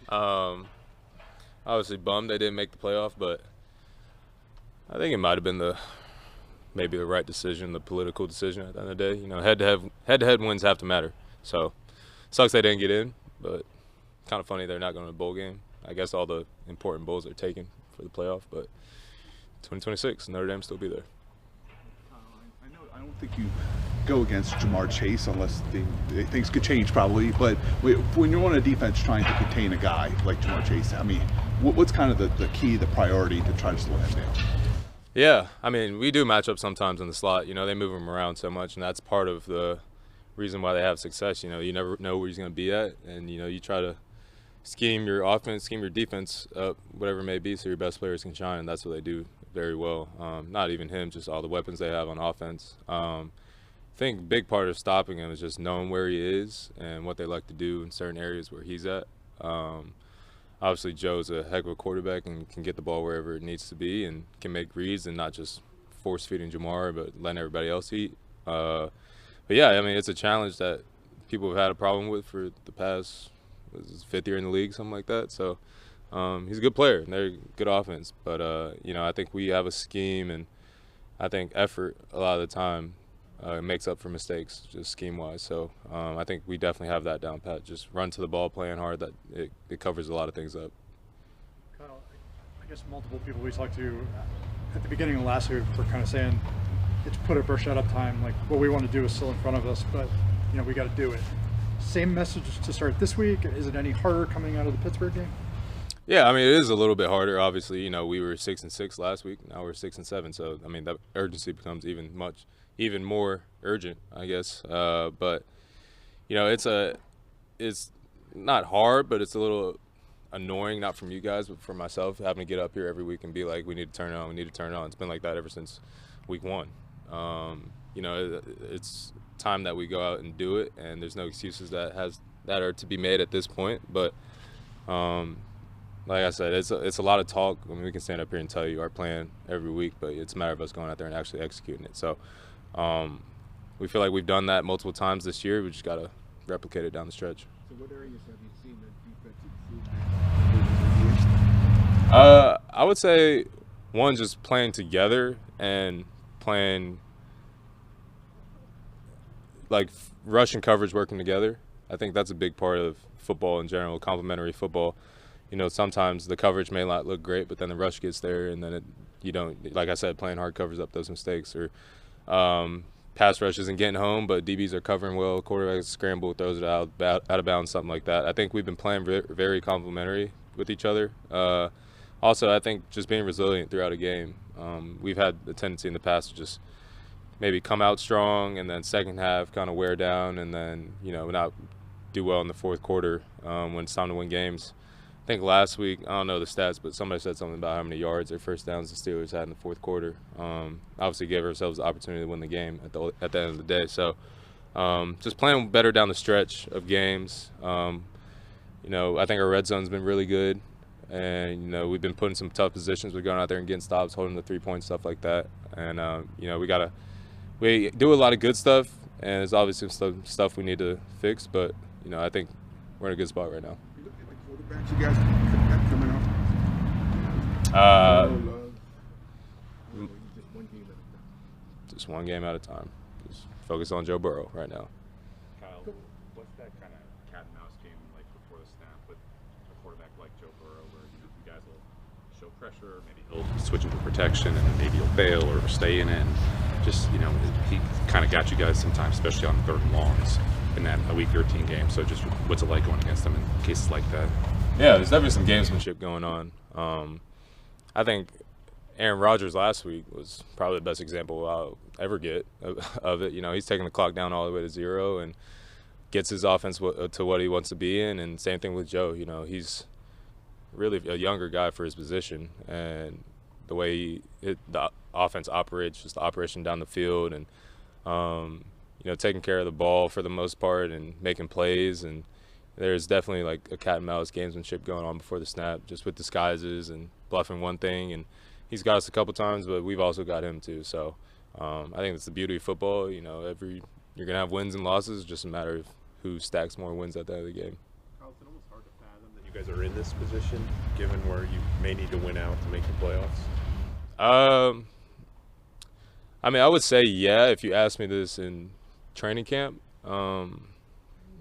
Obviously bummed they didn't make the playoff, but I think it might have been maybe the right decision, the political decision at the end of the day. You know, head-to-head wins have to matter. So sucks they didn't get in, but kind of funny they're not going to the bowl game. I guess all the important bowls are taken for the playoff, but 2026, Notre Dame still be there. I don't think you go against Ja'Marr Chase unless things could change probably. But when you're on a defense trying to contain a guy like Ja'Marr Chase, I mean, what's kind of the key, the priority to try to slow him down? Yeah, I mean, we do match up sometimes in the slot. You know, they move him around so much, and that's part of the reason why they have success. You know, you never know where he's going to be at, and, you know, you try to scheme your offense, scheme your defense up, whatever it may be, so your best players can shine, and that's what they do very well. Not even him, just all the weapons they have on offense. I think a big part of stopping him is just knowing where he is and what they like to do in certain areas where he's at. Obviously, Joe's a heck of a quarterback and can get the ball wherever it needs to be and can make reads and not just force-feeding Ja'Marr but letting everybody else eat. But, yeah, I mean, it's a challenge that people have had a problem with for the past – his 5th year in the league, something like that. So he's a good player and they're good offense. But, you know, I think we have a scheme and I think effort a lot of the time makes up for mistakes just scheme-wise. So I think we definitely have that down pat. Just run to the ball, playing hard, that it covers a lot of things up. Kyle, I guess multiple people we talked to at the beginning of last week were kind of saying it's put up or shut up time. Like what we want to do is still in front of us, but, you know, we got to do it. Same message to start this week. Is it any harder coming out of the Pittsburgh game? Yeah, I mean, it is a little bit harder. Obviously, you know, we were 6-6 last week. Now we're 6-7. So, I mean, that urgency becomes even more urgent, I guess. But, you know, it's not hard, but it's a little annoying, not from you guys, but for myself, having to get up here every week and be like, we need to turn it on, we need to turn it on. It's been like that ever since week 1. You know, it's time that we go out and do it, and there's no excuses that are to be made at this point. But like I said, it's a lot of talk. I mean, we can stand up here and tell you our plan every week, but it's a matter of us going out there and actually executing it. So we feel like we've done that multiple times this year. We just got to replicate it down the stretch. So what areas have you seen the defense improve? I would say one, just playing together and playing like rush and coverage working together. I think that's a big part of football in general, complementary football. You know, sometimes the coverage may not look great, but then the rush gets there, and then you don't, like I said, playing hard covers up those mistakes. Or pass rush isn't getting home, but DBs are covering well, quarterbacks scramble, throws it out of bounds, something like that. I think we've been playing very complementary with each other. Also, I think just being resilient throughout a game. We've had the tendency in the past to just maybe come out strong and then second half kind of wear down and then, you know, not do well in the fourth quarter when it's time to win games. I think last week, I don't know the stats, but somebody said something about how many yards or first downs the Steelers had in the fourth quarter. Obviously gave ourselves the opportunity to win the game at the end of the day. So just playing better down the stretch of games. You know, I think our red zone's been really good. And, you know, we've been put in some tough positions. We're going out there and getting stops, holding the three-point, stuff like that. And, you know, we do a lot of good stuff, and there's obviously some stuff we need to fix. But, you know, I think we're in a good spot right now. You look at the quarterbacks you guys have coming up. Just one game at a time. Just focus on Joe Burrow right now. Kyle, what's that kind of cat and mouse game like before the snap with a quarterback like Joe Burrow, where you guys will show pressure, maybe he'll switch into protection, and then maybe he'll fail or stay in it? And just, you know, he kind of got you guys sometimes, especially on third and longs in that Week 13 game. So just what's it like going against them in cases like that? Yeah, there's definitely some gamesmanship going on. I think Aaron Rodgers last week was probably the best example I'll ever get of it. You know, he's taking the clock down all the way to 0 and gets his offense to what he wants to be in. And same thing with Joe. You know, he's really a younger guy for his position, and the way the offense operates, just the operation down the field, and you know, taking care of the ball for the most part and making plays. And there's definitely like a cat and mouse gamesmanship going on before the snap, just with disguises and bluffing one thing. And he's got us a couple times, but we've also got him too. So I think that's the beauty of football. You know, you're gonna have wins and losses. It's just a matter of who stacks more wins at the end of the game. Carl, it's almost hard to fathom that you guys are in this position, given where you may need to win out to make the playoffs? I mean, I would say yeah if you asked me this in training camp.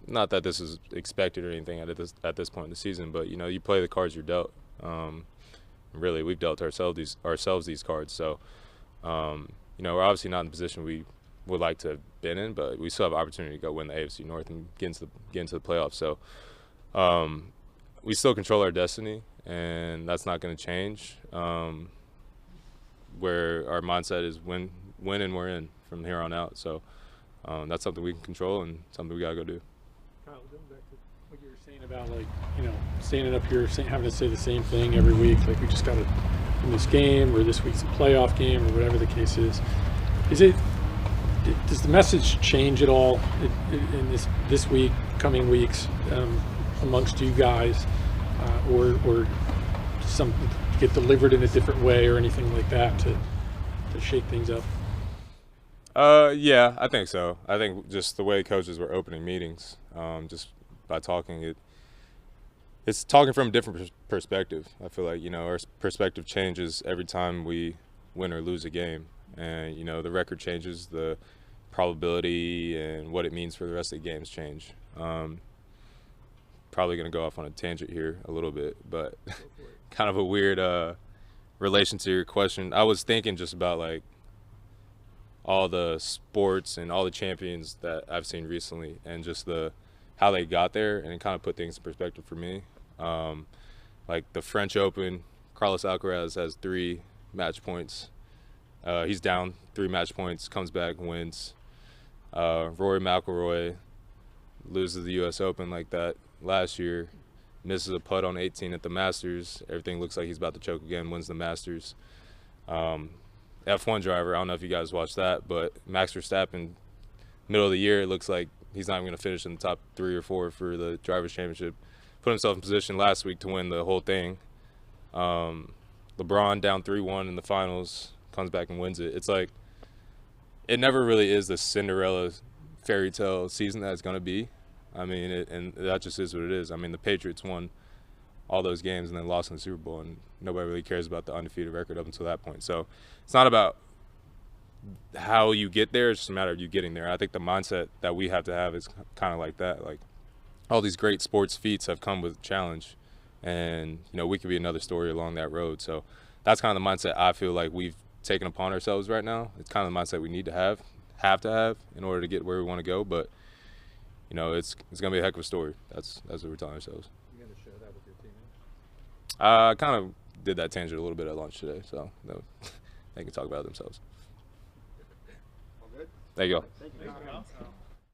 Not that this is expected or anything at this point in the season, but you know, you play the cards you're dealt. Really, we've dealt ourselves these cards, so you know, we're obviously not in the position we would like to have been in, but we still have an opportunity to go win the AFC North and get into the playoffs. So we still control our destiny, and that's not going to change. Where our mindset is win and we're in from here on out. So that's something we can control and something we got to go do. Kyle, going back to what you were saying about, like, you know, standing up here having to say the same thing every week, like we just got to win this game, or this week's a playoff game, or whatever the case is. Does the message change at all in this week, coming weeks, amongst you guys, or some get delivered in a different way or anything like that to shake things up? Yeah, I think so. I think just the way coaches were opening meetings, just by talking, it's talking from a different perspective. I feel like, you know, our perspective changes every time we win or lose a game, and you know, the record changes, the probability and what it means for the rest of the games change. Probably going to go off on a tangent here a little bit, but kind of a weird relation to your question. I was thinking just about like all the sports and all the champions that I've seen recently, and just how they got there, and it kind of put things in perspective for me. Like the French Open, Carlos Alcaraz has 3 match points. He's down 3 match points, comes back, wins. Rory McIlroy loses the U.S. Open like that last year, misses a putt on 18 at the Masters. Everything looks like he's about to choke again, wins the Masters. F1 driver, I don't know if you guys watched that, but Max Verstappen, middle of the year, it looks like he's not even going to finish in the top 3 or 4 for the Drivers' Championship. Put himself in position last week to win the whole thing. LeBron down 3-1 in the finals, comes back and wins it. It's like, it never really is the Cinderella fairy tale season that it's going to be. I mean, and that just is what it is. I mean, the Patriots won all those games and then lost in the Super Bowl, and nobody really cares about the undefeated record up until that point. So it's not about how you get there, it's just a matter of you getting there. I think the mindset that we have to have is kind of like that. Like, all these great sports feats have come with challenge, and you know, we could be another story along that road. So that's kind of the mindset I feel like we've taken upon ourselves right now. It's kind of the mindset we need to have in order to get where we want to go. But you know, it's gonna be a heck of a story. That's what we're telling ourselves. You gonna share that with your teammates? I kind of did that tangent a little bit at lunch today, so they can talk about it themselves. All good? There you go. Thank you.